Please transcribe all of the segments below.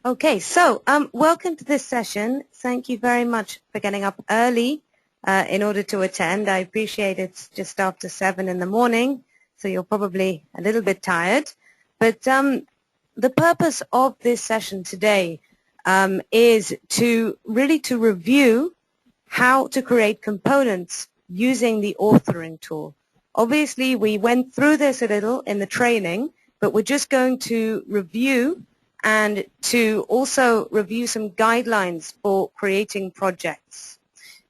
Okay, so welcome to this session. Thank you very much for getting up early in order to attend. I appreciate it's just after 7 in the morning, so you're probably a little bit tired. But the purpose of this session today is to review how to create components using the authoring tool. Obviously, we went through this a little in the training, but we're just going to review and to also review some guidelines for creating projects.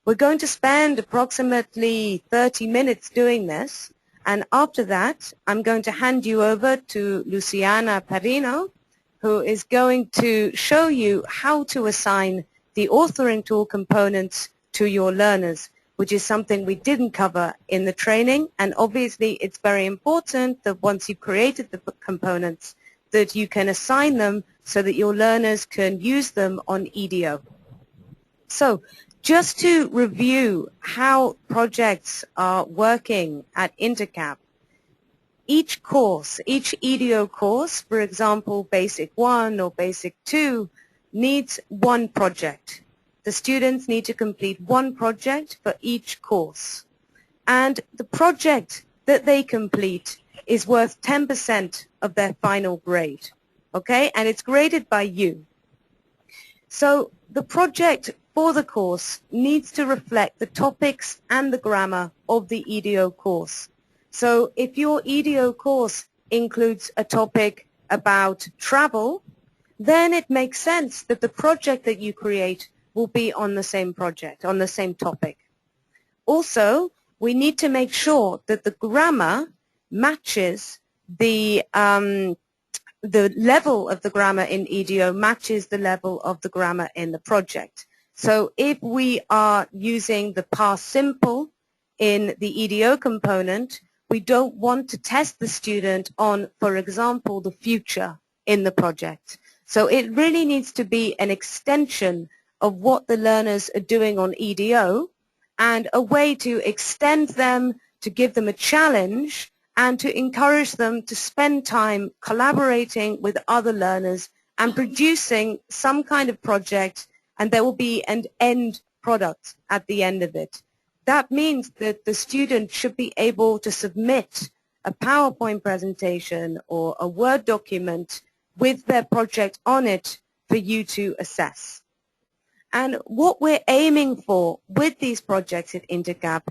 We're going to spend approximately 30 minutes doing this, and after that, I'm going to hand you over to Luciana Perino, who is going to show you how to assign the authoring tool components to your learners, which is something we didn't cover in the training. And obviously, it's very important that once you've created the components, that you can assign them so that your learners can use them on EDO. So just to review how projects are working at Intercap, each course, each EDO course, for example, Basic 1 or Basic 2, needs one project. The students need to complete one project for each course. And the project that they complete is worth 10% of their final grade, okay? And it's graded by you. So the project for the course needs to reflect the topics and the grammar of the EDO course. So if your EDO course includes a topic about travel, then it makes sense that the project that you create will be on the same project, on the same topic. Also, we need to make sure that the grammar matches the level of the grammar in EDO matches the level of the grammar in the project. So if we are using the past simple in the EDO component, we don't want to test the student on, for example, the future in the project. So it really needs to be an extension of what the learners are doing on EDO and a way to extend them, to give them a challenge, and to encourage them to spend time collaborating with other learners and producing some kind of project, and there will be an end product at the end of it. That means that the student should be able to submit a PowerPoint presentation or a Word document with their project on it for you to assess. And what we're aiming for with these projects at Intercap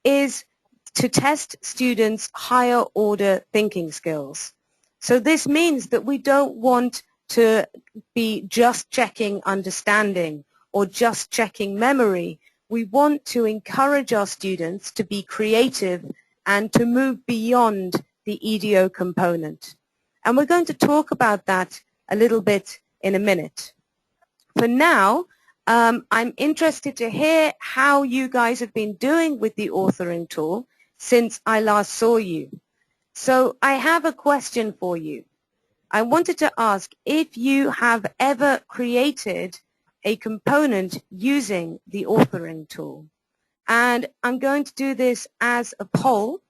is to test students' higher order thinking skills. So this means that we don't want to be just checking understanding or just checking memory. We want to encourage our students to be creative and to move beyond the EDO component. And we're going to talk about that a little bit in a minute. For now, I'm interested to hear how you guys have been doing with the authoring tool since I last saw you. So I have a question for you. I wanted to ask if you have ever created a component using the authoring tool. And I'm going to do this as a poll.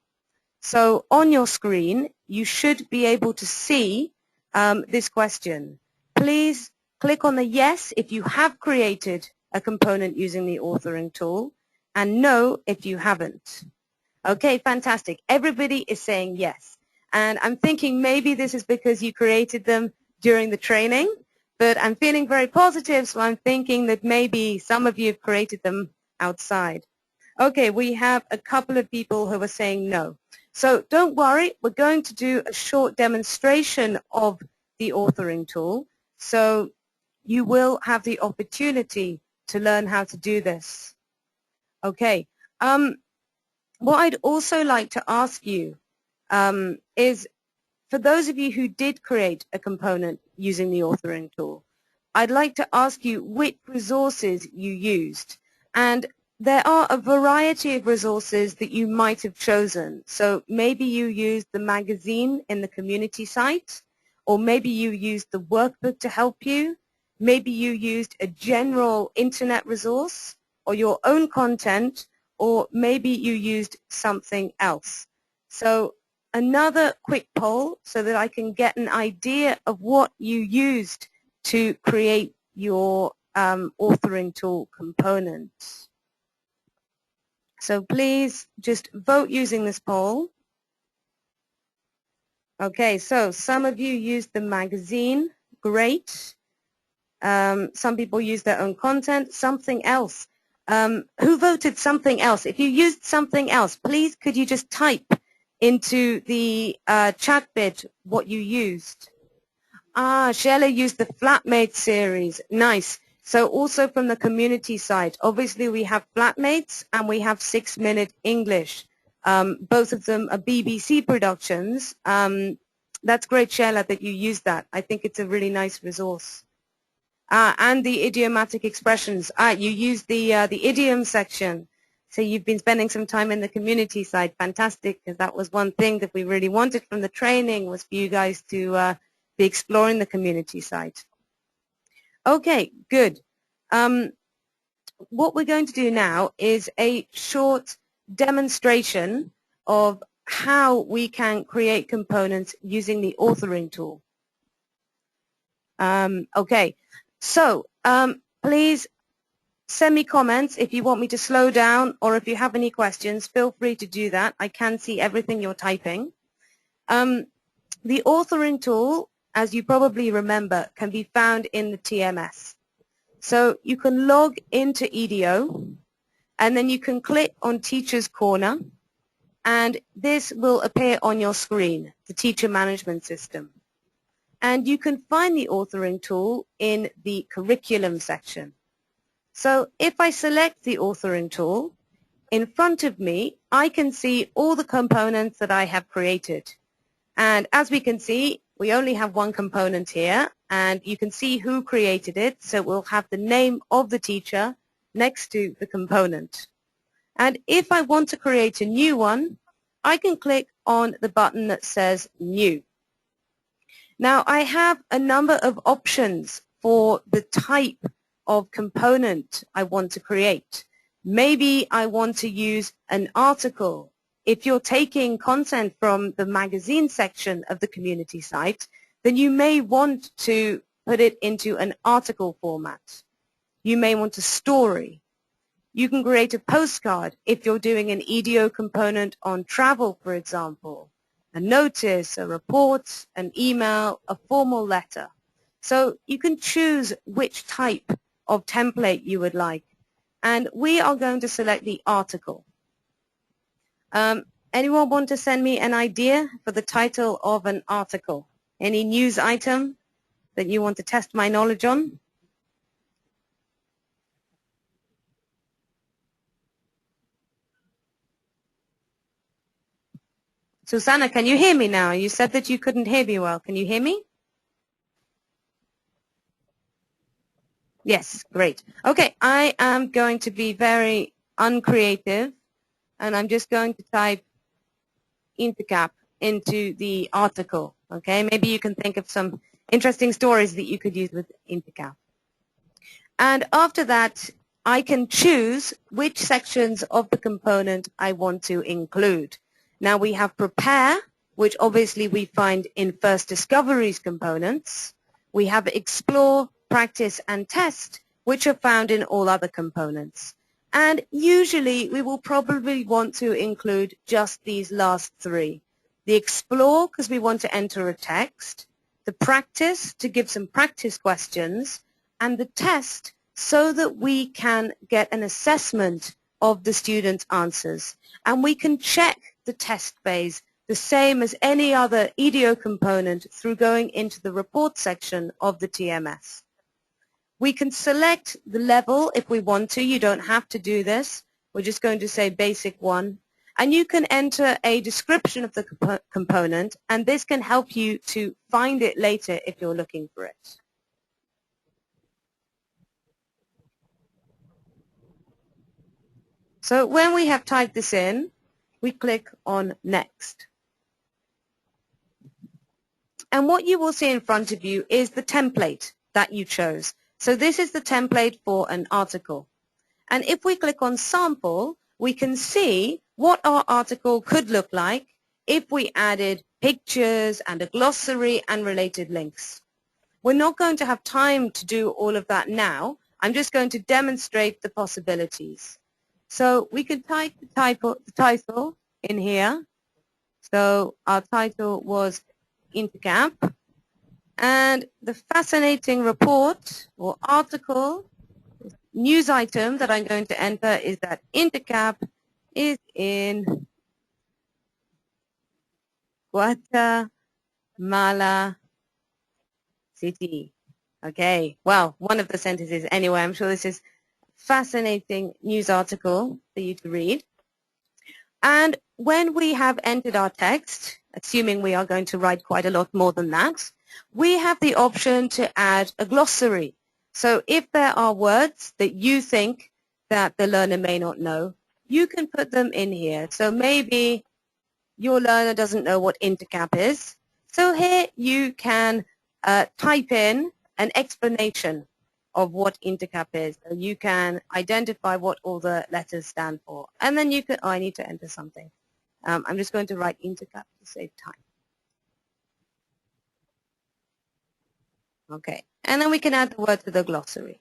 So on your screen, you should be able to see this question. Please click on the yes if you have created a component using the authoring tool, and no if you haven't. Okay, fantastic. Everybody is saying yes. And I'm thinking maybe this is because you created them during the training, but I'm feeling very positive, so I'm thinking that maybe some of you have created them outside. Okay, we have a couple of people who are saying no. So don't worry, we're going to do a short demonstration of the authoring tool. So you will have the opportunity to learn how to do this. Okay. What I'd also like to ask you is, for those of you who did create a component using the authoring tool, I'd like to ask you which resources you used. And there are a variety of resources that you might have chosen. So maybe you used the magazine in the community site, or maybe you used the workbook to help you. Maybe you used a general internet resource or your own content, or maybe you used something else. So another quick poll so that I can get an idea of what you used to create your authoring tool component. So please just vote using this poll. Okay, so some of you used the magazine. Great. Some people use their own content. Something else. Who voted something else? If you used something else, please could you just type into the chat bit what you used. Sheila used the Flatmates series. Nice. So also from the community side, obviously we have Flatmates and we have 6 Minute English. Both of them are BBC productions. That's great, Sheila, that you used that. I think it's a really nice resource. And the idiomatic expressions. You used the idiom section. So you've been spending some time in the community side. Fantastic, because that was one thing that we really wanted from the training was for you guys to be exploring the community side. Okay, good. What we're going to do now is a short demonstration of how we can create components using the authoring tool. Okay, so please send me comments if you want me to slow down or if you have any questions, feel free to do that. I can see everything you're typing. The authoring tool, as you probably remember, can be found in the TMS. So you can log into EDO and then you can click on Teacher's Corner and this will appear on your screen, the teacher management system. And you can find the authoring tool in the curriculum section. So if I select the authoring tool, in front of me, I can see all the components that I have created. And as we can see, we only have one component here, and you can see who created it, so we'll have the name of the teacher next to the component. And if I want to create a new one, I can click on the button that says New. Now, I have a number of options for the type of component I want to create. Maybe I want to use an article. If you're taking content from the magazine section of the community site, then you may want to put it into an article format. You may want a story. You can create a postcard if you're doing an EDO component on travel, for example, a notice, a report, an email, a formal letter. So you can choose which type of template you would like. And we are going to select the article. Anyone want to send me an idea for the title of an article? Any news item that you want to test my knowledge on? Susanna, can you hear me now? You said that you couldn't hear me well. Can you hear me? Yes, great. Okay, I am going to be very uncreative, and I'm just going to type Intercap into the article. Okay, maybe you can think of some interesting stories that you could use with Intercap. And after that, I can choose which sections of the component I want to include. Now we have Prepare, which obviously we find in First Discoveries components. We have Explore, Practice, and Test, which are found in all other components. And usually we will probably want to include just these last three. The Explore, because we want to enter a text. The Practice, to give some practice questions. And the Test, so that we can get an assessment of the student's answers. And we can check the test phase the same as any other EDO component through going into the report section of the TMS. We can select the level if we want to. You don't have to do this. We're just going to say basic 1. And you can enter a description of the component, and this can help you to find it later if you're looking for it. So when we have typed this in, we click on Next. And what you will see in front of you is the template that you chose. So this is the template for an article. And if we click on Sample, we can see what our article could look like if we added pictures and a glossary and related links. We're not going to have time to do all of that now. I'm just going to demonstrate the possibilities. So we could type the title in here. So our title was Intercap. And the fascinating report or article, news item that I'm going to enter is that Intercap is in Guatemala City. Okay, well, one of the sentences anyway. I'm sure this is a fascinating news article for you to read. And when we have entered our text, assuming we are going to write quite a lot more than that, we have the option to add a glossary. So if there are words that you think that the learner may not know, you can put them in here. So maybe your learner doesn't know what Intercap is. So here you can type in an explanation of what Intercap is. So you can identify what all the letters stand for. And then you can, oh, I need to enter something. I'm just going to write Intercap to save time. Okay, and then we can add the word to the glossary.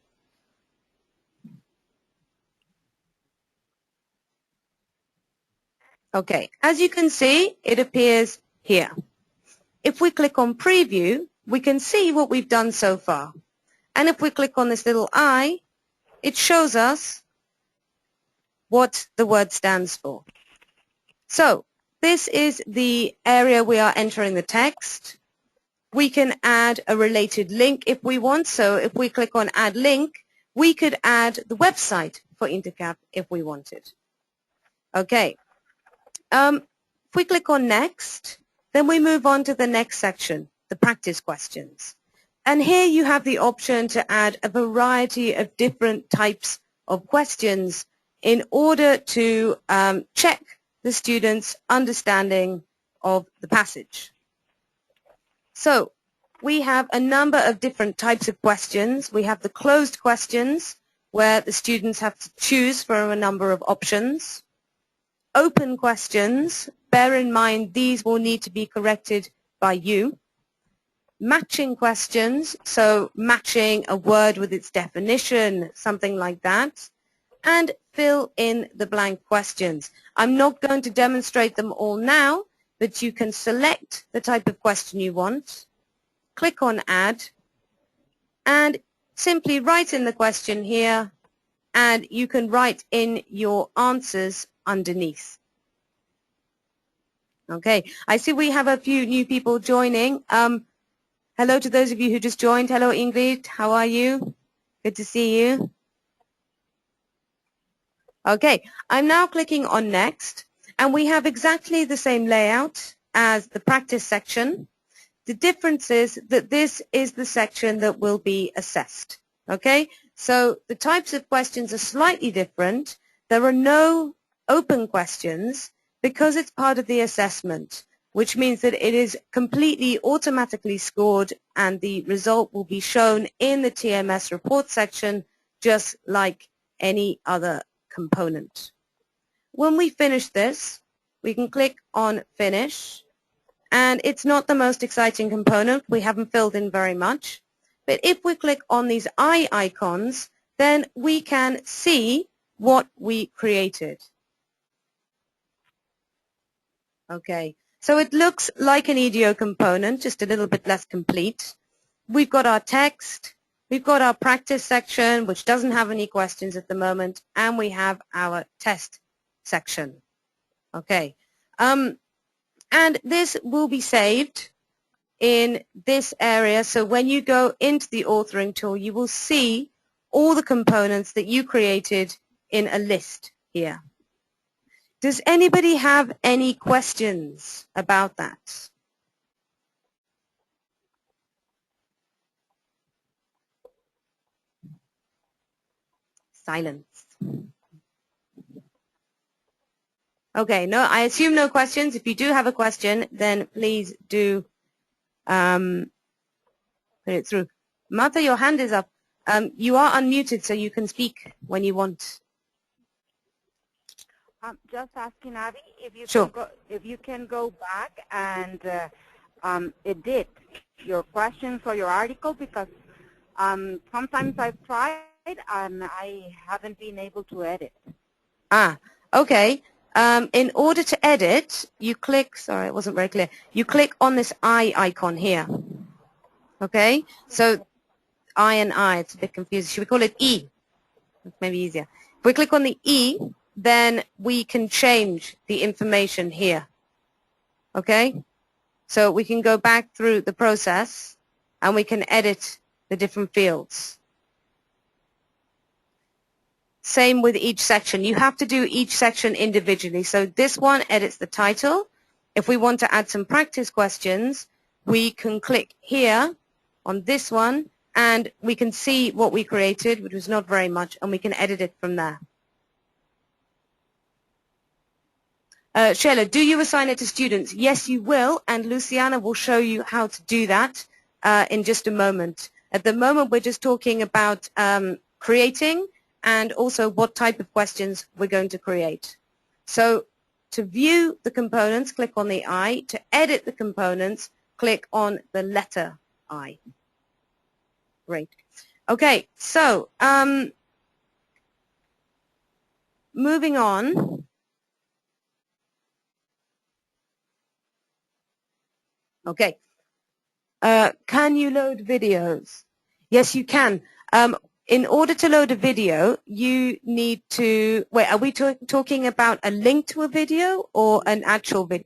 Okay, as you can see, it appears here. If we click on preview, we can see what we've done so far. And if we click on this little I, it shows us what the word stands for. So this is the area we are entering the text. We can add a related link if we want. So if we click on add link, we could add the website for Intercap if we wanted. Okay. If we click on next, then we move on to the next section, the practice questions. And here you have the option to add a variety of different types of questions in order to check the students' understanding of the passage. So we have a number of different types of questions. We have the closed questions where the students have to choose from a number of options. Open questions, bear in mind these will need to be corrected by you. Matching questions, so matching a word with its definition, something like that. And fill in the blank questions. I'm not going to demonstrate them all now, but you can select the type of question you want, click on add, and simply write in the question here, and you can write in your answers underneath. Okay, I see we have a few new people joining. Hello to those of you who just joined. Hello, Ingrid. How are you? Good to see you. Okay, I'm now clicking on next, and we have exactly the same layout as the practice section. The difference is that this is the section that will be assessed. Okay, so the types of questions are slightly different. There are no open questions because it's part of the assessment, which means that it is completely automatically scored and the result will be shown in the TMS report section just like any other component. When we finish this, we can click on finish, and it's not the most exciting component. We haven't filled in very much. But if we click on these eye icons, then we can see what we created. Okay, so it looks like an EDO component, just a little bit less complete. We've got our text, we've got our practice section, which doesn't have any questions at the moment, and we have our test section. Okay, and this will be saved in this area. So when you go into the authoring tool, you will see all the components that you created in a list here. Does anybody have any questions about that? Silence. Okay, no, I assume no questions. If you do have a question, then please do put it through. Martha, your hand is up. You are unmuted, so you can speak when you want. Just asking Abby if you Sure. can go back and edit your questions or your article, because sometimes I've tried and I haven't been able to edit. Okay. In order to edit, you click, sorry, it wasn't very clear. You click on this eye icon here. Okay? So I and I, it's a bit confusing. Should we call it E? It's maybe easier. If we click on the E, then we can change the information here. Okay? So we can go back through the process and we can edit the different fields. Same with each section. You have to do each section individually. So this one edits the title. If we want to add some practice questions, we can click here on this one and we can see what we created, which was not very much, and we can edit it from there. Sheila, do you assign it to students? Yes, you will, and Luciana will show you how to do that in just a moment. At the moment, we're just talking about creating and also what type of questions we're going to create. So to view the components, click on the I. To edit the components, click on the letter I. Great. Okay, so moving on. Okay. Can you load videos? Yes, you can. In order to load a video, you need to, wait, are we talking about a link to a video or an actual video?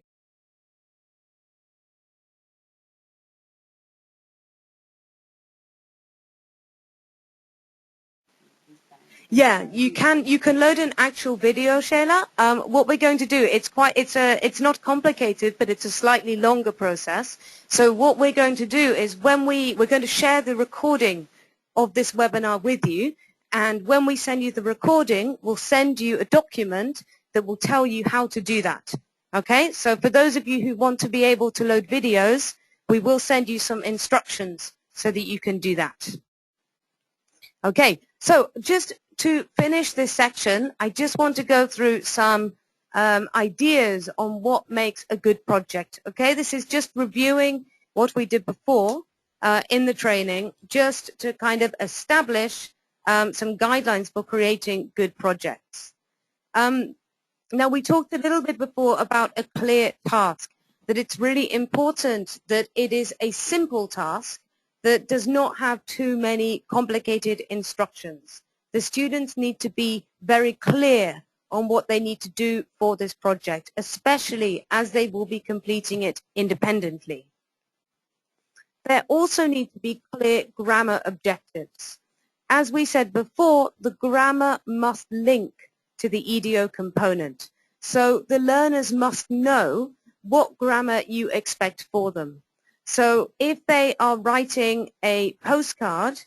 Yeah, you can load an actual video, Shayla. What we're going to do, it's not complicated, but it's a slightly longer process. So what we're going to do is we're going to share the recording of this webinar with you, and when we send you the recording, we'll send you a document that will tell you how to do that. Okay, so for those of you who want to be able to load videos, we will send you some instructions so that you can do that. Okay, so just to finish this section, I just want to go through some ideas on what makes a good project. Okay, this is just reviewing what we did before in the training, just to kind of establish some guidelines for creating good projects. Now, we talked a little bit before about a clear task, that it's really important that it is a simple task that does not have too many complicated instructions. The students need to be very clear on what they need to do for this project, especially as they will be completing it independently. There also need to be clear grammar objectives. As we said before, the grammar must link to the EDO component. So the learners must know what grammar you expect for them. So if they are writing a postcard,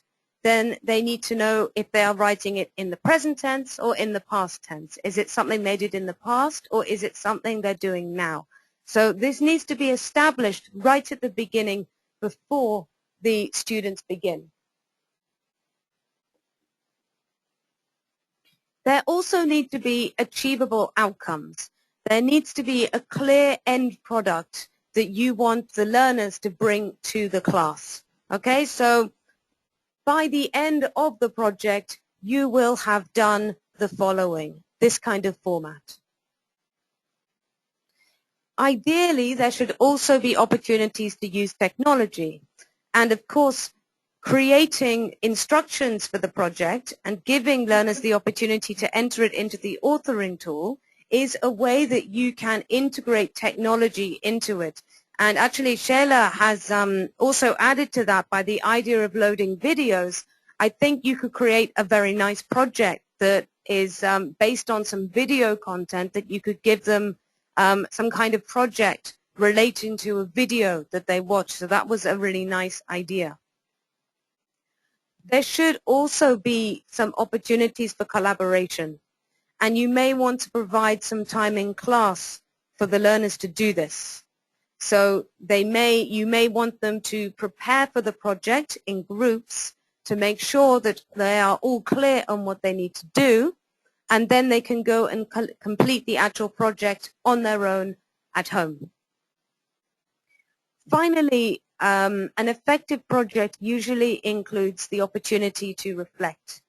then they need to know if they are writing it in the present tense or in the past tense. Is it something they did in the past, or is it something they're doing now? So this needs to be established right at the beginning before the students begin. There also need to be achievable outcomes. There needs to be a clear end product that you want the learners to bring to the class. Okay, so by the end of the project, you will have done the following, this kind of format. Ideally, there should also be opportunities to use technology. And of course, creating instructions for the project and giving learners the opportunity to enter it into the authoring tool is a way that you can integrate technology into it. And actually, Sheila has also added to that by the idea of loading videos. I think you could create a very nice project that is based on some video content that you could give them some kind of project relating to a video that they watch. So that was a really nice idea. There should also be some opportunities for collaboration, and you may want to provide some time in class for the learners to do this. So you may want them to prepare for the project in groups to make sure that they are all clear on what they need to do, and then they can go and complete the actual project on their own at home. Finally, an effective project usually includes the opportunity to reflect.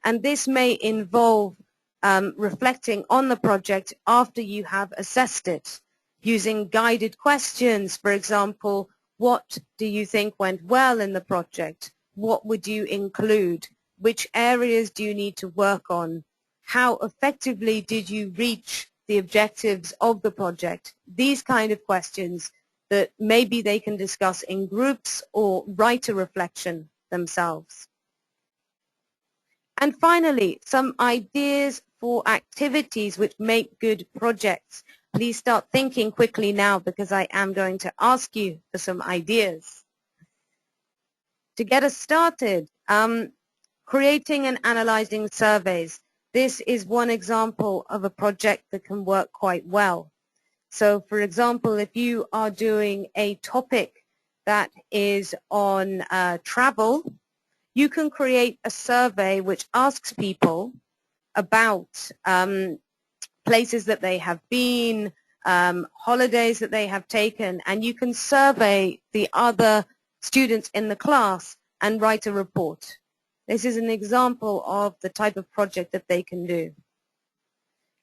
And this may involve reflecting on the project after you have assessed it, using guided questions. For example, what do you think went well in the project? What would you include? Which areas do you need to work on? How effectively did you reach the objectives of the project? These kind of questions that maybe they can discuss in groups or write a reflection themselves. And finally, some ideas for activities which make good projects. Please start thinking quickly now because I am going to ask you for some ideas. To get us started, creating and analyzing surveys. This is one example of a project that can work quite well. So for example, if you are doing a topic that is on travel, you can create a survey which asks people about places that they have been, holidays that they have taken, and you can survey the other students in the class and write a report. This is an example of the type of project that they can do.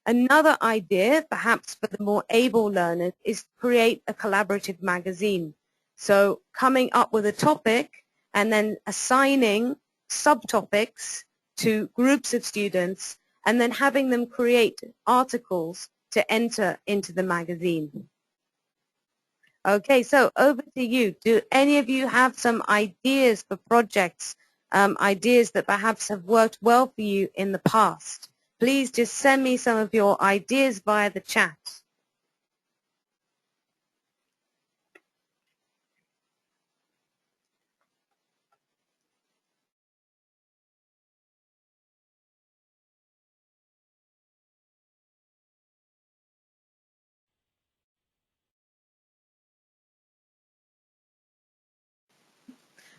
Another idea, perhaps for the more able learners, is to create a collaborative magazine. So coming up with a topic and then assigning subtopics to groups of students and then having them create articles to enter into the magazine. Okay, so over to you. Do any of you have some ideas for projects, ideas that perhaps have worked well for you in the past? Please just send me some of your ideas via the chat.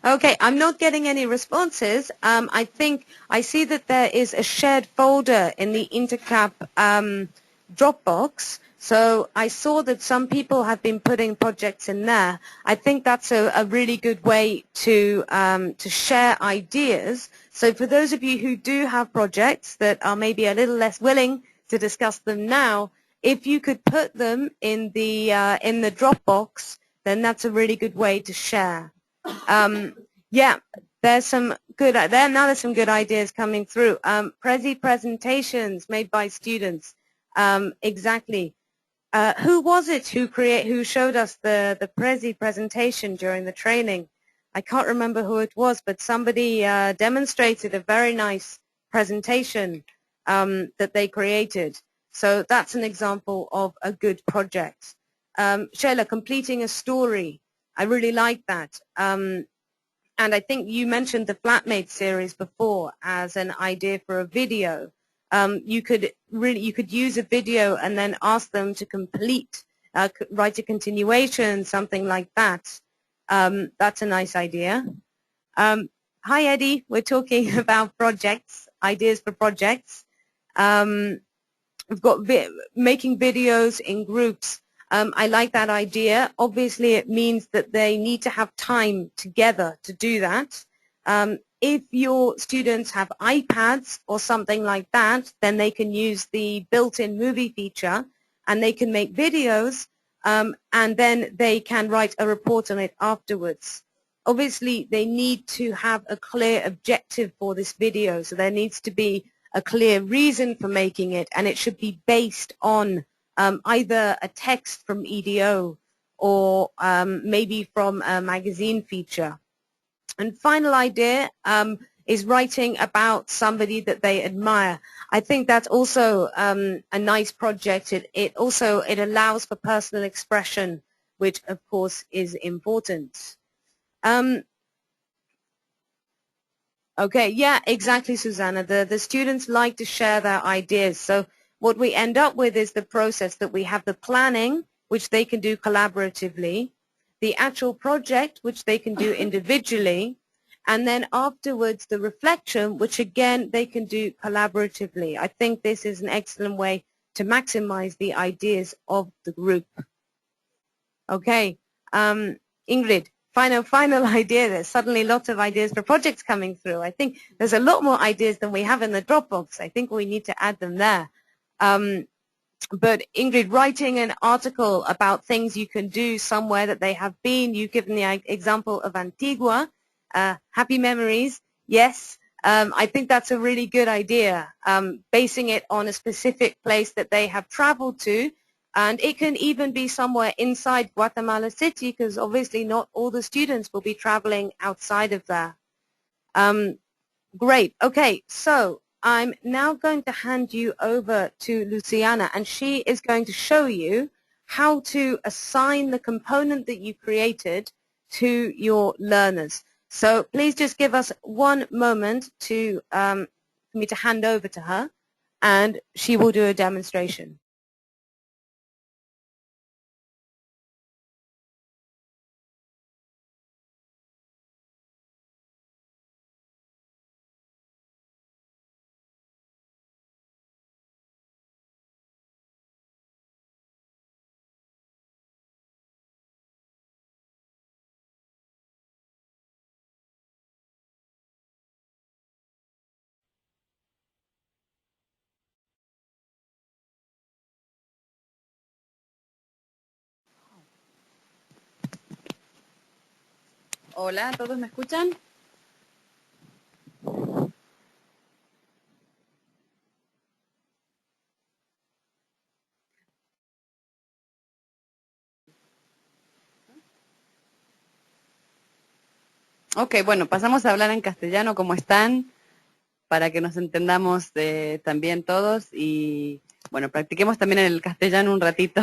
Okay, I'm not getting any responses. I think I see that there is a shared folder in the Intercap Dropbox. So I saw that some people have been putting projects in there. I think that's a really good way to share ideas. So for those of you who do have projects that are maybe a little less willing to discuss them now, if you could put them in the Dropbox, then that's a really good way to share. Yeah, there's some good. Now there's some good ideas coming through. Prezi presentations made by students. Exactly. Who was it who showed us the Prezi presentation during the training? I can't remember who it was, but somebody demonstrated a very nice presentation that they created. So that's an example of a good project. Sheila, completing a story. I really like that. And I think you mentioned the Flatmate series before as an idea for a video. You could use a video and then ask them to complete, write a continuation, something like that. That's a nice idea. Hi Eddie, we're talking about projects, ideas for projects. We've got making videos in groups. I like that idea. Obviously, it means that they need to have time together to do that. If your students have iPads or something like that, then they can use the built-in movie feature and they can make videos and then they can write a report on it afterwards. Obviously, they need to have a clear objective for this video, so there needs to be a clear reason for making it, and it should be based on either a text from EDO or maybe from a magazine feature. And final idea is writing about somebody that they admire. I think that's also a nice project. It also allows for personal expression, which of course is important. Okay, yeah, exactly, Susanna. The students like to share their ideas. So what we end up with is the process that we have the planning, which they can do collaboratively, the actual project, which they can do individually, and then afterwards the reflection, which again they can do collaboratively. I think this is an excellent way to maximize the ideas of the group. Okay, Ingrid, final idea. There's suddenly lots of ideas for projects coming through. I think there's a lot more ideas than we have in the Dropbox. I think we need to add them there. But Ingrid, writing an article about things you can do somewhere that they have been, you've given the example of Antigua, happy memories, yes. I think that's a really good idea, basing it on a specific place that they have traveled to. And it can even be somewhere inside Guatemala City, because obviously not all the students will be traveling outside of there. Great. Okay, so I'm now going to hand you over to Luciana, and she is going to show you how to assign the component that you created to your learners. So please just give us one moment to, for me to hand over to her, and she will do a demonstration. Hola, ¿todos me escuchan? Ok, bueno, pasamos a hablar en castellano, ¿cómo están? Para que nos entendamos también todos y, bueno, practiquemos también en el castellano un ratito.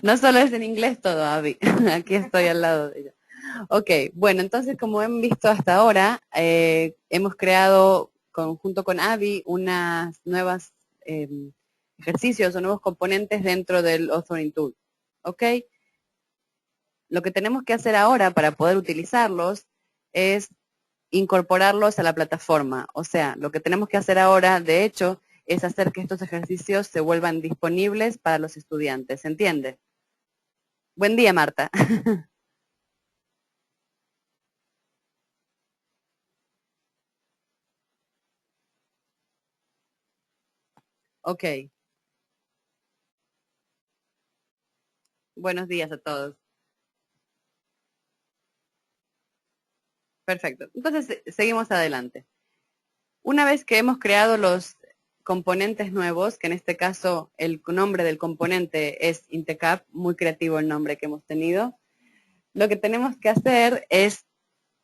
No solo es en inglés todo, Abby. Aquí estoy al lado de ella. Ok, bueno, entonces como hemos visto hasta ahora, hemos creado junto con Abby unas nuevas ejercicios o nuevos componentes dentro del Authoring Tool. Ok, lo que tenemos que hacer ahora para poder utilizarlos es incorporarlos a la plataforma. O sea, lo que tenemos que hacer ahora, de hecho, es hacer que estos ejercicios se vuelvan disponibles para los estudiantes. ¿Se entiende? Buen día, Marta. Ok. Buenos días a todos. Perfecto. Entonces, seguimos adelante. Una vez que hemos creado los componentes nuevos, que en este caso el nombre del componente es Intecap, muy creativo el nombre que hemos tenido, lo que tenemos que hacer es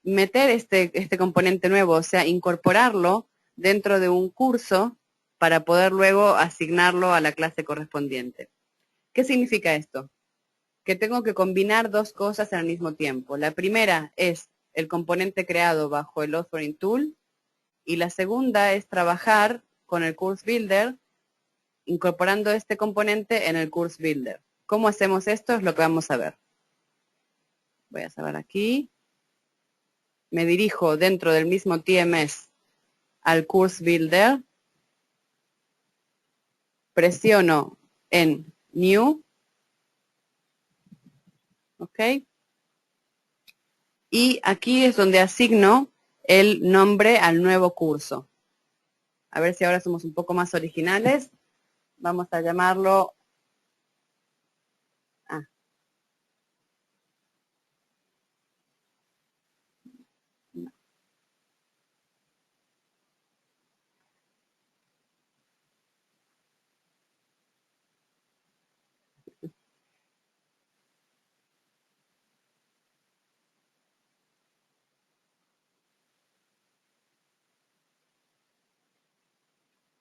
meter este componente nuevo, o sea, incorporarlo dentro de un curso para poder luego asignarlo a la clase correspondiente. ¿Qué significa esto? Que tengo que combinar dos cosas al mismo tiempo. La primera es el componente creado bajo el Authoring Tool y la segunda es trabajar con el Course Builder incorporando este componente en el Course Builder. ¿Cómo hacemos esto? Es lo que vamos a ver. Voy a saber aquí. Me dirijo dentro del mismo TMS al Course Builder. Presiono en New. ¿Ok? Y aquí es donde asigno el nombre al nuevo curso. A ver si ahora somos un poco más originales. Vamos a llamarlo...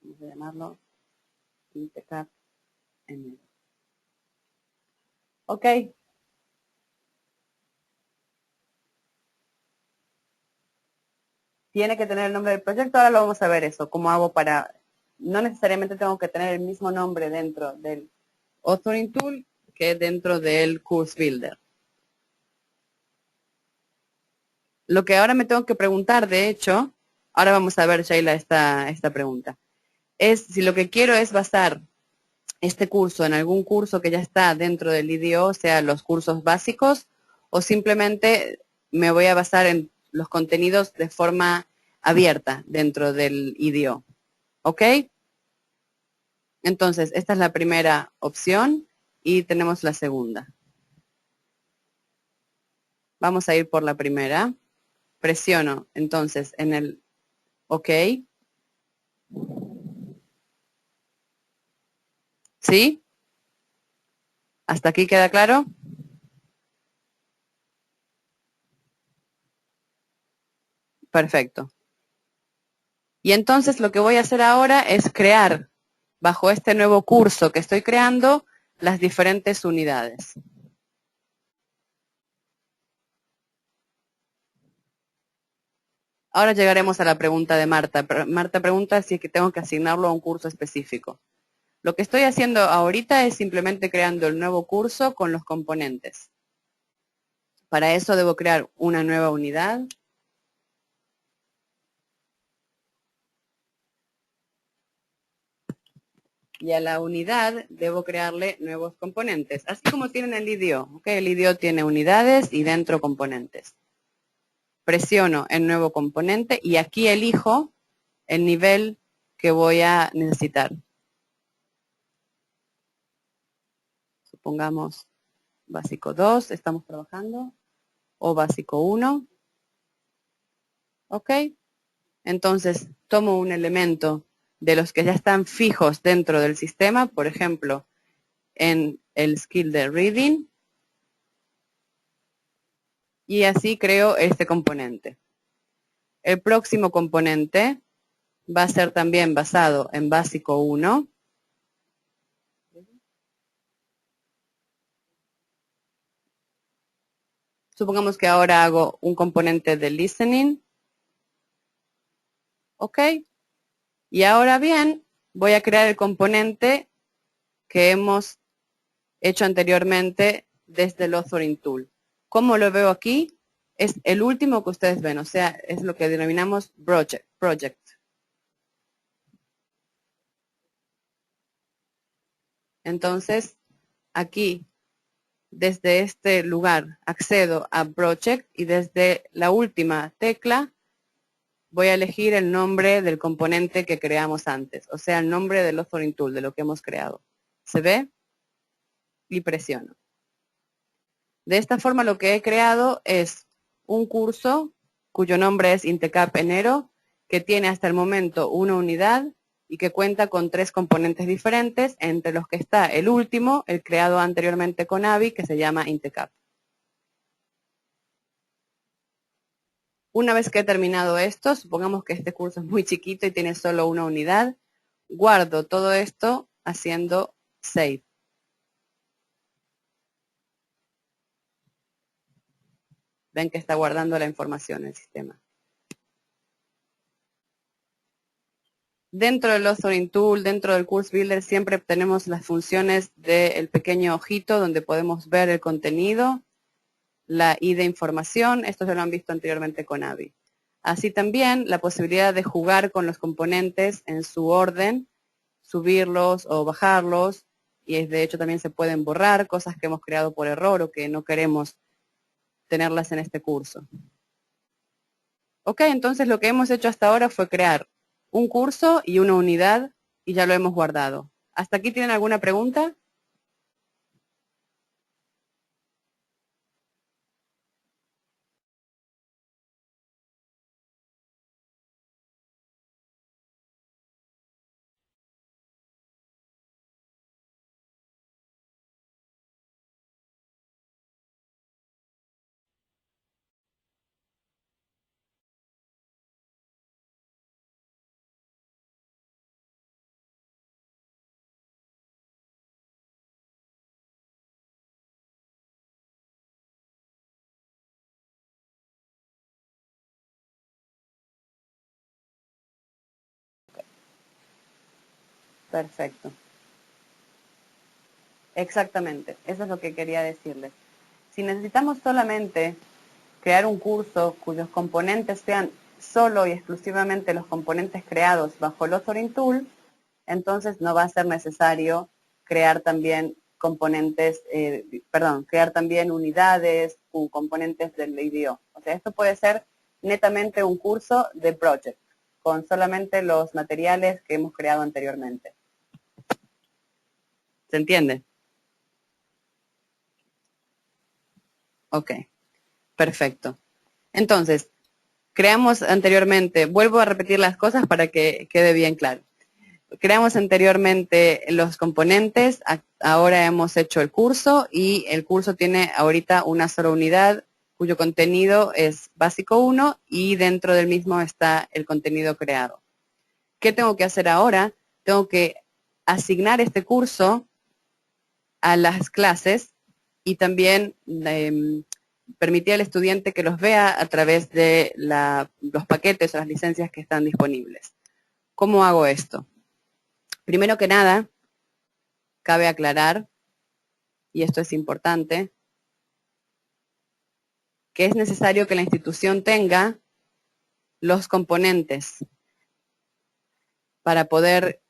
Vamos a llamarlo Intecap en Ok. Tiene que tener el nombre del proyecto. Ahora lo vamos a ver eso. ¿Cómo hago para...? No necesariamente tengo que tener el mismo nombre dentro del Authoring Tool que dentro del Course Builder. Lo que ahora me tengo que preguntar, de hecho, ahora vamos a ver, Sheila, esta pregunta, es si lo que quiero es basar este curso en algún curso que ya está dentro del IDEO, o sea, los cursos básicos, o simplemente me voy a basar en los contenidos de forma abierta dentro del IDEO. ¿Ok? Entonces, esta es la primera opción y tenemos la segunda. Vamos a ir por la primera. Presiono entonces en el OK. ¿Sí? ¿Hasta aquí queda claro? Perfecto. Y entonces lo que voy a hacer ahora es crear, bajo este nuevo curso que estoy creando, las diferentes unidades. Ahora llegaremos a la pregunta de Marta. Marta pregunta si es que tengo que asignarlo a un curso específico. Lo que estoy haciendo ahorita es simplemente creando el nuevo curso con los componentes. Para eso debo crear una nueva unidad. Y a la unidad debo crearle nuevos componentes, así como tienen el IDEO. ¿Okay? El IDEO tiene unidades y dentro componentes. Presiono en nuevo componente y aquí elijo el nivel que voy a necesitar. Supongamos básico 2, estamos trabajando, o básico 1. ¿Ok? Entonces, tomo un elemento de los que ya están fijos dentro del sistema, por ejemplo, en el skill de reading, y así creo este componente. El próximo componente va a ser también basado en básico 1. Supongamos que ahora hago un componente de listening. ¿Ok? Y ahora bien, voy a crear el componente que hemos hecho anteriormente desde el authoring tool. ¿Cómo lo veo aquí? Es el último que ustedes ven, o sea, es lo que denominamos project. Entonces, aquí, desde este lugar, accedo a project y desde la última tecla voy a elegir el nombre del componente que creamos antes, o sea, el nombre del authoring tool, de lo que hemos creado. ¿Se ve? Y presiono. De esta forma lo que he creado es un curso cuyo nombre es Intecap Enero, que tiene hasta el momento una unidad y que cuenta con 3 componentes diferentes, entre los que está el último, el creado anteriormente con AVI, que se llama Intecap. Una vez que he terminado esto, supongamos que este curso es muy chiquito y tiene solo una unidad, guardo todo esto haciendo Save. Ven que está guardando la información en el sistema. Dentro del authoring tool, dentro del Course Builder, siempre tenemos las funciones del pequeño ojito donde podemos ver el contenido, la ID de información. Esto ya lo han visto anteriormente con AVI. Así también la posibilidad de jugar con los componentes en su orden, subirlos o bajarlos, y de hecho también se pueden borrar cosas que hemos creado por error o que no queremos tenerlas en este curso. Ok, entonces lo que hemos hecho hasta ahora fue crear un curso y una unidad y ya lo hemos guardado. ¿Hasta aquí tienen alguna pregunta? Perfecto. Exactamente, eso es lo que quería decirles. Si necesitamos solamente crear un curso cuyos componentes sean solo y exclusivamente los componentes creados bajo el authoring tool, entonces no va a ser necesario crear también componentes, crear también unidades o componentes del IDO. O sea, esto puede ser netamente un curso de project, con solamente los materiales que hemos creado anteriormente. ¿Se entiende? Ok, perfecto. Entonces, creamos anteriormente, vuelvo a repetir las cosas para que quede bien claro. Creamos anteriormente los componentes, ahora hemos hecho el curso y el curso tiene ahorita una sola unidad cuyo contenido es básico 1 y dentro del mismo está el contenido creado. ¿Qué tengo que hacer ahora? Tengo que asignar este curso a las clases y también permitir al estudiante que los vea a través de los paquetes o las licencias que están disponibles. ¿Cómo hago esto? Primero que nada, cabe aclarar, y esto es importante, que es necesario que la institución tenga los componentes para poder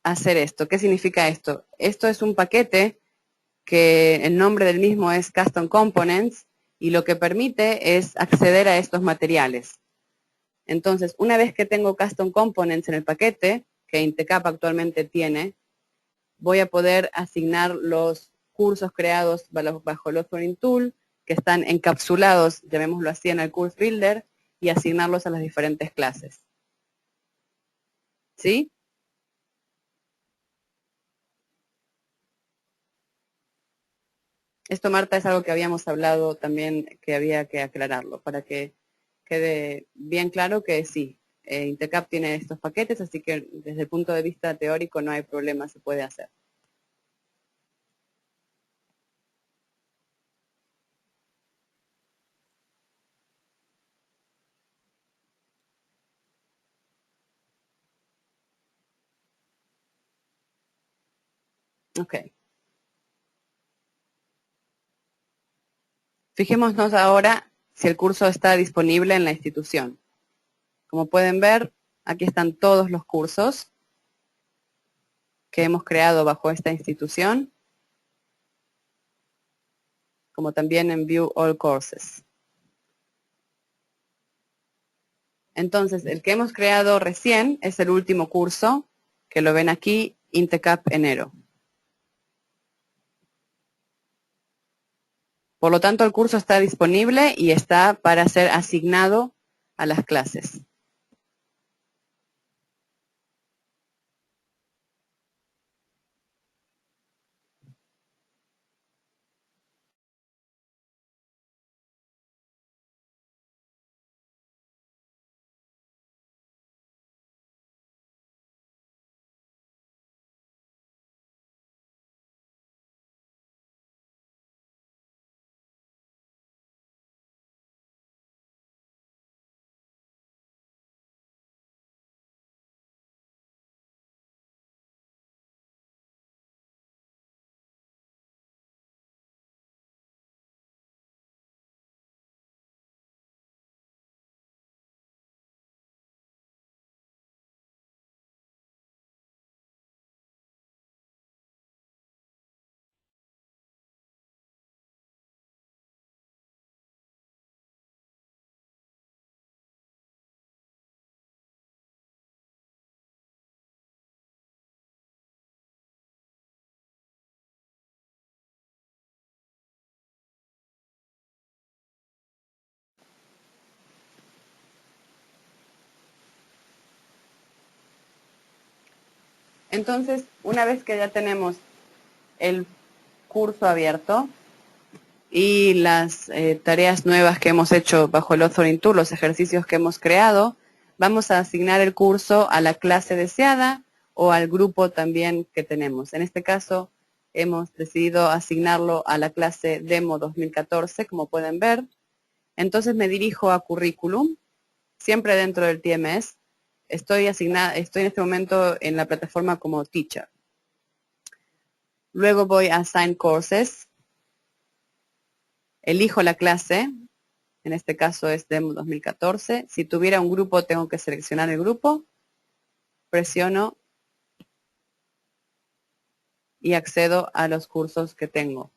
hacer esto. ¿Qué significa esto? Esto es un paquete que el nombre del mismo es Custom Components y lo que permite es acceder a estos materiales. Entonces, una vez que tengo Custom Components en el paquete, que Intecap actualmente tiene, voy a poder asignar los cursos creados bajo el Authoring Tool, que están encapsulados, llamémoslo así, en el Course Builder, y asignarlos a las diferentes clases. ¿Sí? Esto, Marta, es algo que habíamos hablado también, que había que aclararlo, para que quede bien claro que sí, Intecap tiene estos paquetes, así que desde el punto de vista teórico no hay problema, se puede hacer. Ok. Fijémonos ahora si el curso está disponible en la institución. Como pueden ver, aquí están todos los cursos que hemos creado bajo esta institución, como también en View All Courses. Entonces, el que hemos creado recién es el último curso, que lo ven aquí, Intecap enero. Por lo tanto, el curso está disponible y está para ser asignado a las clases. Entonces, una vez que ya tenemos el curso abierto y las tareas nuevas que hemos hecho bajo el Authoring Tool, los ejercicios que hemos creado, vamos a asignar el curso a la clase deseada o al grupo también que tenemos. En este caso, hemos decidido asignarlo a la clase Demo 2014, como pueden ver. Entonces me dirijo a Curriculum, siempre dentro del TMS. Estoy en este momento en la plataforma como Teacher. Luego voy a Assign Courses. Elijo la clase, en este caso es Demo 2014. Si tuviera un grupo, tengo que seleccionar el grupo. Presiono y accedo a los cursos que tengo.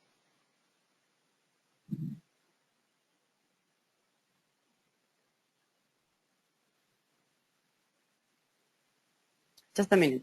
Just a minute.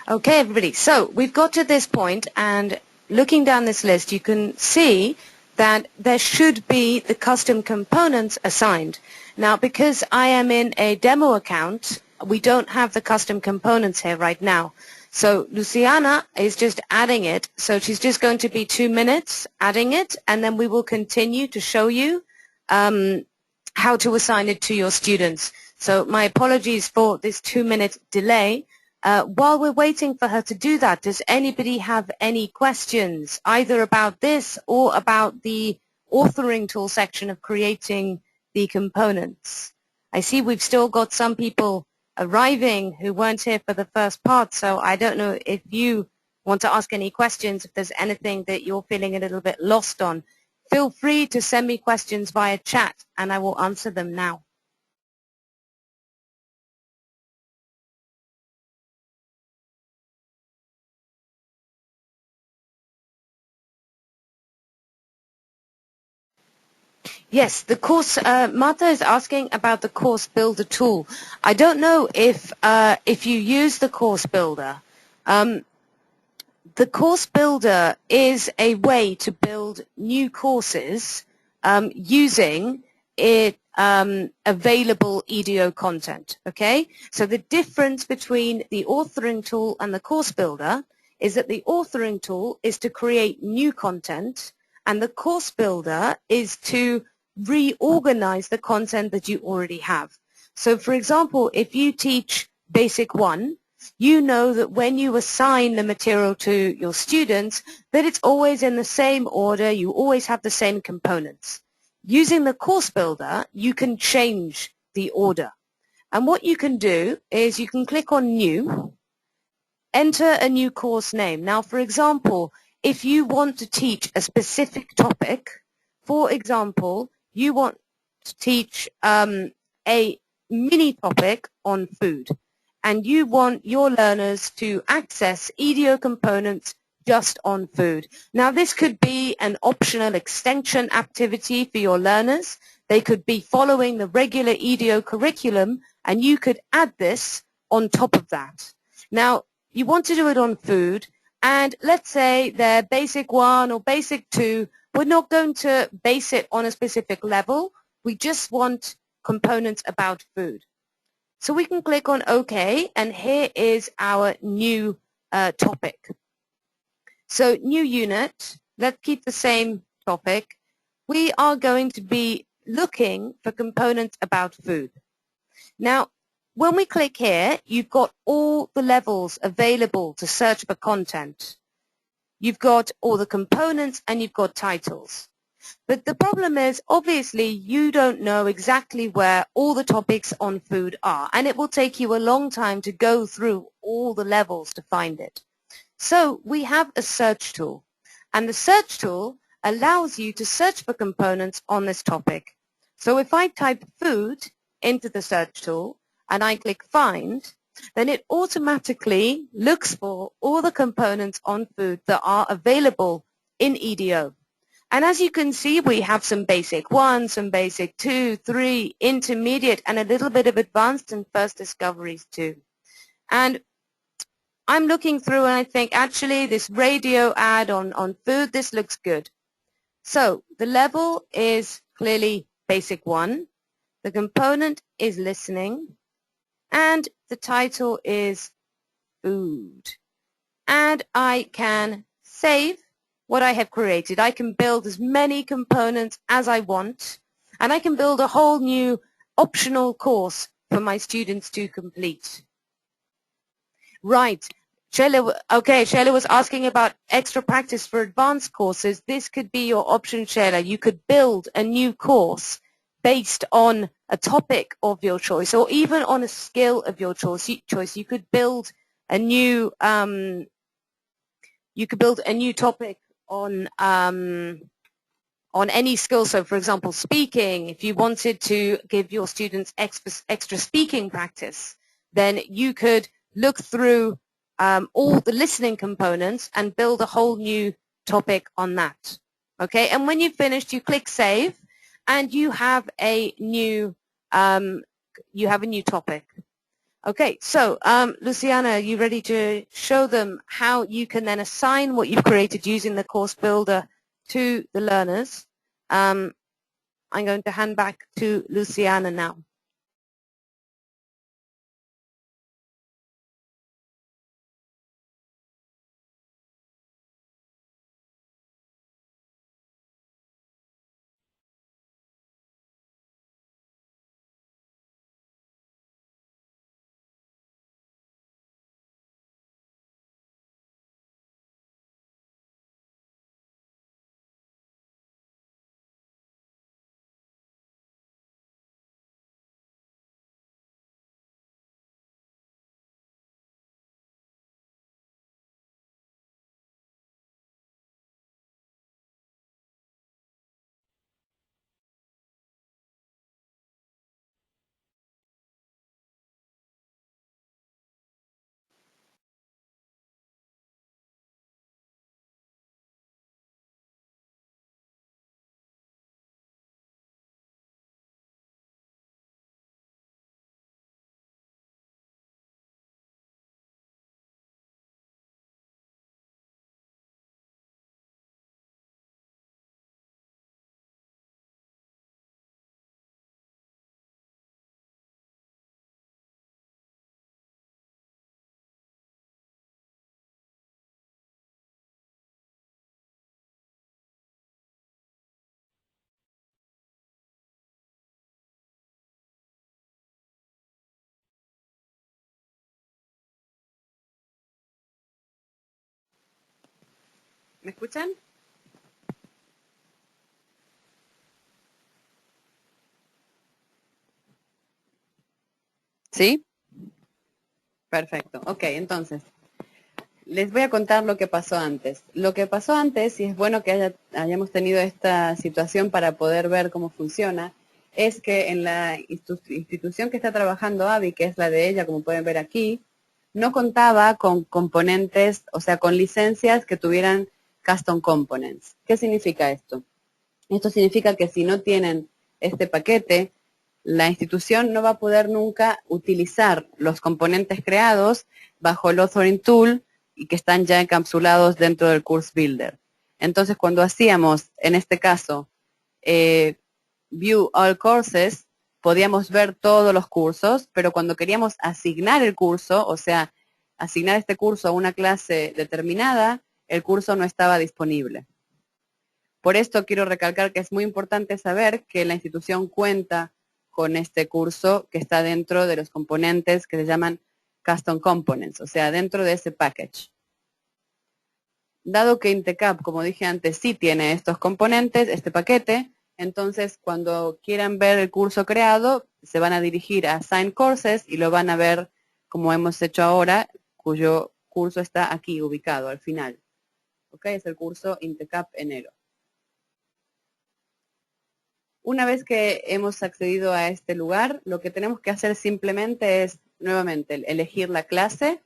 Okay, everybody. So we've got to this point, and looking down this list, you can see that there should be the custom components assigned. Now, because I am in a demo account, we don't have the custom components here right now. So Luciana is just adding it. So she's just going to be 2 minutes adding it, and then we will continue to show you how to assign it to your students. So my apologies for this 2-minute delay. While we're waiting for her to do that, does anybody have any questions, either about this or about the authoring tool section of creating the components? I see we've still got some people arriving who weren't here for the first part, so I don't know if you want to ask any questions, if there's anything that you're feeling a little bit lost on. Feel free to send me questions via chat, and I will answer them now. Yes, the course, Martha is asking about the course builder tool. I don't know if you use the course builder. The course builder is a way to build new courses using it available EDO content, okay? So the difference between the authoring tool and the course builder is that the authoring tool is to create new content, and the course builder is to reorganize the content that you already have. So for example, if you teach Basic 1, you know that when you assign the material to your students, that it's always in the same order, you always have the same components. Using the course builder, you can change the order. And what you can do is you can click on New, enter a new course name. Now, for example, if you want to teach a specific topic, for example, you want to teach a mini topic on food, and you want your learners to access EDO components just on food. Now, this could be an optional extension activity for your learners. They could be following the regular EDO curriculum, and you could add this on top of that. Now, you want to do it on food, and let's say they're Basic 1 or Basic 2. We're not going to base it on a specific level. We just want components about food. So we can click on OK, and here is our new topic. So new unit, let's keep the same topic. We are going to be looking for components about food. Now, when we click here, you've got all the levels available to search for content. You've got all the components and you've got titles. But the problem is, obviously, you don't know exactly where all the topics on food are, and it will take you a long time to go through all the levels to find it. So we have a search tool, and the search tool allows you to search for components on this topic. So if I type food into the search tool and I click find, then it automatically looks for all the components on food that are available in EDO. And as you can see, we have some Basic 1, some Basic 2, 3, Intermediate, and a little bit of Advanced and First Discoveries too. And I'm looking through and I think, actually, this radio ad on food, this looks good. So the level is clearly basic one. The component is listening, and the title is food. And I can save what I have created. I can build as many components as I want, and I can build a whole new optional course for my students to complete. Right. Shayla was asking about extra practice for advanced courses. This could be your option, Shayla. You could build a new course based on a topic of your choice, or even on a skill of your choice. You could build a new topic on any skill. So, for example, speaking. If you wanted to give your students extra speaking practice, then you could look through all the listening components and build a whole new topic on that. Okay, and when you've finished, you click Save, and you have a new topic. Okay, so Luciana, are you ready to show them how you can then assign what you've created using the course builder to the learners? I'm going to hand back to Luciana now. ¿Me escuchan? ¿Sí? Perfecto. Ok, entonces, les voy a contar lo que pasó antes. Lo que pasó antes, y es bueno que hayamos tenido esta situación para poder ver cómo funciona, es que en la institución que está trabajando Abby, que es la de ella, como pueden ver aquí, no contaba con componentes, o sea, con licencias que tuvieran custom components. ¿Qué significa esto? Esto significa que si no tienen este paquete, la institución no va a poder nunca utilizar los componentes creados bajo el Authoring Tool y que están ya encapsulados dentro del Course Builder. Entonces, cuando hacíamos, en este caso, View All Courses, podíamos ver todos los cursos, pero cuando queríamos asignar el curso, o sea, asignar este curso a una clase determinada, el curso no estaba disponible. Por esto quiero recalcar que es muy importante saber que la institución cuenta con este curso que está dentro de los componentes que se llaman Custom Components, o sea, dentro de ese package. Dado que INTECAP, como dije antes, sí tiene estos componentes, este paquete, entonces cuando quieran ver el curso creado, se van a dirigir a Assign Courses y lo van a ver como hemos hecho ahora, cuyo curso está aquí ubicado al final. ¿Ok? Es el curso INTECAP enero. Una vez que hemos accedido a este lugar, lo que tenemos que hacer simplemente es, nuevamente, elegir la clase.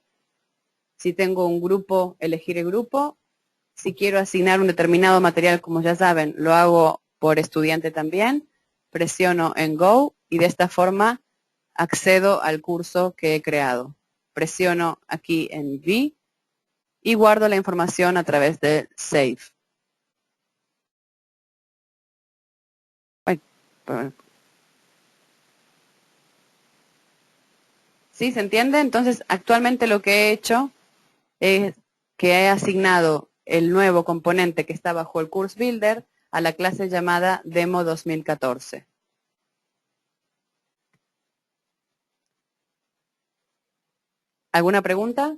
Si tengo un grupo, elegir el grupo. Si quiero asignar un determinado material, como ya saben, lo hago por estudiante también. Presiono en Go y de esta forma accedo al curso que he creado. Presiono aquí en V y guardo la información a través de Save. ¿Sí? ¿Se entiende? Entonces, actualmente lo que he hecho es que he asignado el nuevo componente que está bajo el Course Builder a la clase llamada Demo 2014. ¿Alguna pregunta?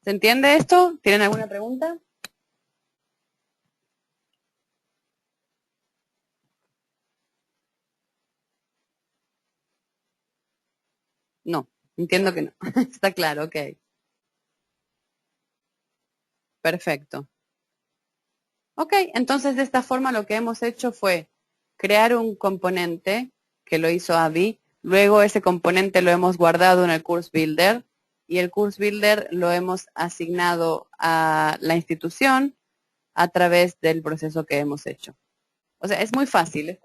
¿Se entiende esto? ¿Tienen alguna pregunta? No, entiendo que no. Está claro, ok. Perfecto. Ok, entonces de esta forma lo que hemos hecho fue crear un componente que lo hizo Abby, luego ese componente lo hemos guardado en el Course Builder y el Course Builder lo hemos asignado a la institución a través del proceso que hemos hecho. O sea, es muy fácil, es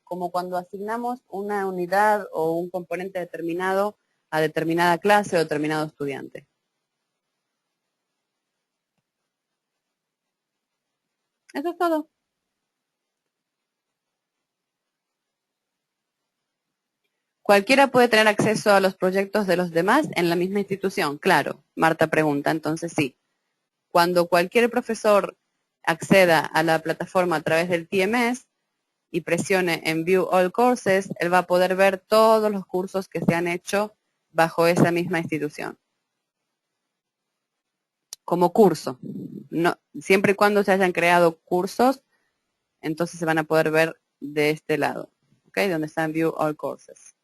como cuando asignamos una unidad o un componente determinado a determinada clase o determinado estudiante. Eso es todo. ¿Cualquiera puede tener acceso a los proyectos de los demás en la misma institución? Claro, Marta pregunta, entonces sí. Cuando cualquier profesor acceda a la plataforma a través del TMS y presione en View All Courses, él va a poder ver todos los cursos que se han hecho bajo esa misma institución. Como curso. No, siempre y cuando se hayan creado cursos, entonces se van a poder ver de este lado, ¿ok? Donde están View All Courses.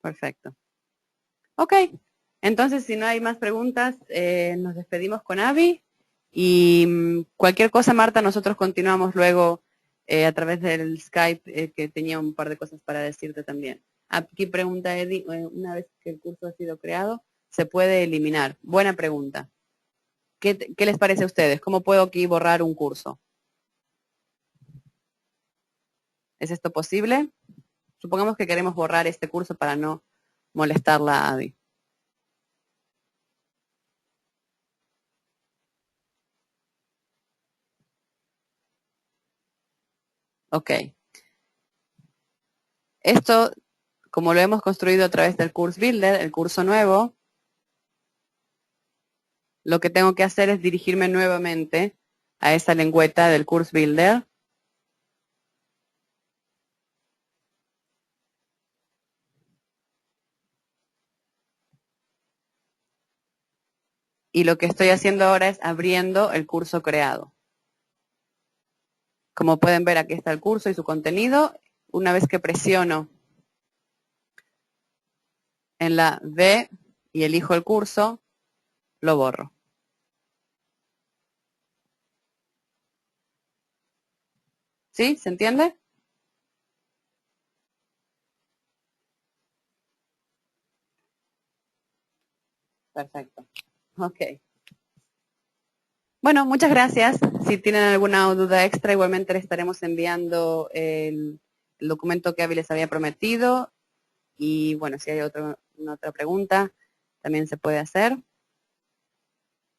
Perfecto. Ok, entonces si no hay más preguntas, nos despedimos con Abby y cualquier cosa, Marta, nosotros continuamos luego a través del Skype, que tenía un par de cosas para decirte también. Aquí pregunta Eddie, una vez que el curso ha sido creado, ¿se puede eliminar? Buena pregunta. ¿Qué les parece a ustedes? ¿Cómo puedo aquí borrar un curso? ¿Es esto posible? Supongamos que queremos borrar este curso para no molestarla a Abby. Ok. Esto, como lo hemos construido a través del Course Builder, el curso nuevo, lo que tengo que hacer es dirigirme nuevamente a esa lengüeta del Course Builder. Y lo que estoy haciendo ahora es abriendo el curso creado. Como pueden ver, aquí está el curso y su contenido. Una vez que presiono en la V y elijo el curso, lo borro. ¿Sí? ¿Se entiende? Perfecto. Ok. Bueno, muchas gracias. Si tienen alguna duda extra, igualmente les estaremos enviando el documento que Abby les había prometido. Y bueno, si hay una otra pregunta, también se puede hacer.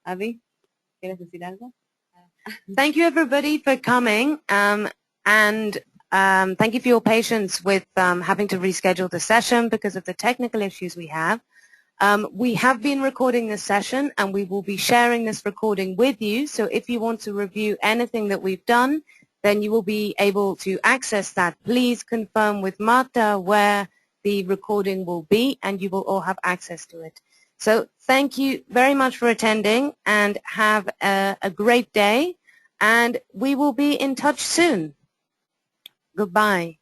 Abby, ¿quieres decir algo? Thank you everybody for coming, and thank you for your patience with having to reschedule the session because of the technical issues we have. We have been recording this session and we will be sharing this recording with you. So if you want to review anything that we've done, then you will be able to access that. Please confirm with Marta where the recording will be and you will all have access to it. So thank you very much for attending and have a great day, and we will be in touch soon. Goodbye.